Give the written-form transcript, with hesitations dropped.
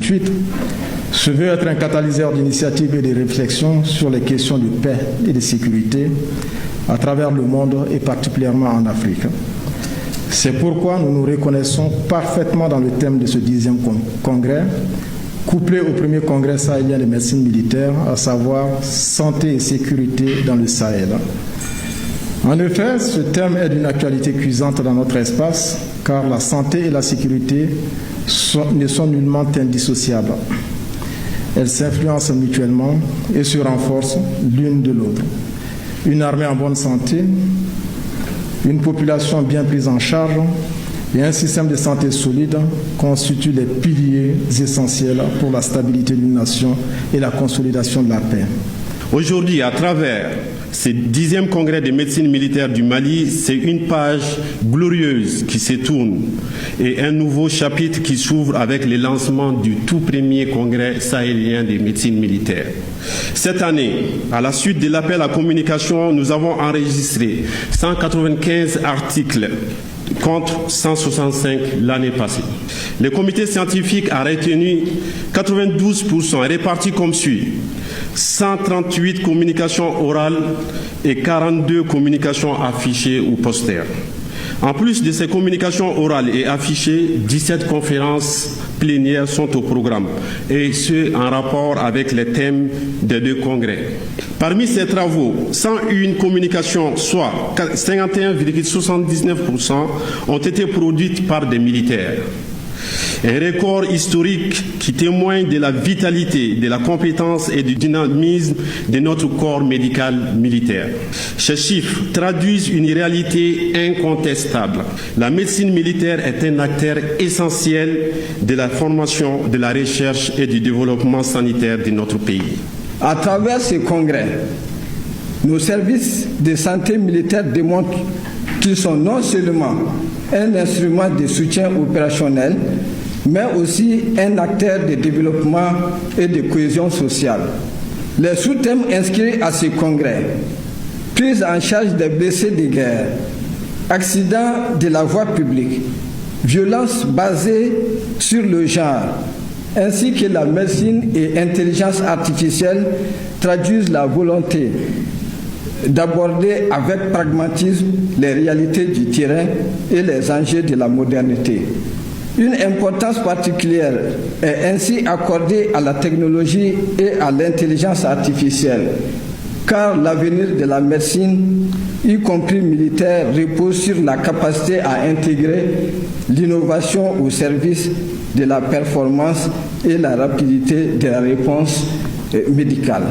2018 se veut être un catalyseur d'initiatives et de réflexions sur les questions de paix et de sécurité à travers le monde et particulièrement en Afrique. C'est pourquoi nous nous reconnaissons parfaitement dans le thème de ce 10e congrès, couplé au premier congrès sahélien de médecine militaire, à savoir santé et sécurité dans le Sahel. En effet, ce thème est d'une actualité cuisante dans notre espace, car la santé et la sécurité ne sont nullement indissociables. Elles s'influencent mutuellement et se renforcent l'une de l'autre. Une armée en bonne santé, une population bien prise en charge et un système de santé solide constituent les piliers essentiels pour la stabilité d'une nation et la consolidation de la paix. Aujourd'hui, à travers ce 10e congrès de médecine militaire du Mali, c'est une page glorieuse qui se tourne et un nouveau chapitre qui s'ouvre avec le lancement du tout premier congrès sahélien de médecine militaire. Cette année, à la suite de l'appel à communication, nous avons enregistré 195 articles contre 165 l'année passée. Le comité scientifique a retenu 92%, répartis comme suit: 138 communications orales et 42 communications affichées ou postères. En plus de ces communications orales et affichées, 17 conférences plénières sont au programme, et ce en rapport avec les thèmes des deux congrès. Parmi ces travaux, 101 communications, soit 51,79%, ont été produites par des militaires. Un record historique qui témoigne de la vitalité, de la compétence et du dynamisme de notre corps médical militaire. Ces chiffres traduisent une réalité incontestable. La médecine militaire est un acteur essentiel de la formation, de la recherche et du développement sanitaire de notre pays. À travers ce congrès, nos services de santé militaire démontrent qu'ils sont non seulement un instrument de soutien opérationnel, mais aussi un acteur de développement et de cohésion sociale. Les sous-thèmes inscrits à ce congrès: prise en charge des blessés de guerre, accidents de la voie publique, violences basées sur le genre, ainsi que la médecine et intelligence artificielle traduisent la volonté d'aborder avec pragmatisme les réalités du terrain et les enjeux de la modernité. Une importance particulière est ainsi accordée à la technologie et à l'intelligence artificielle, car l'avenir de la médecine, y compris militaire, repose sur la capacité à intégrer l'innovation au service de la performance et la rapidité de la réponse médicale.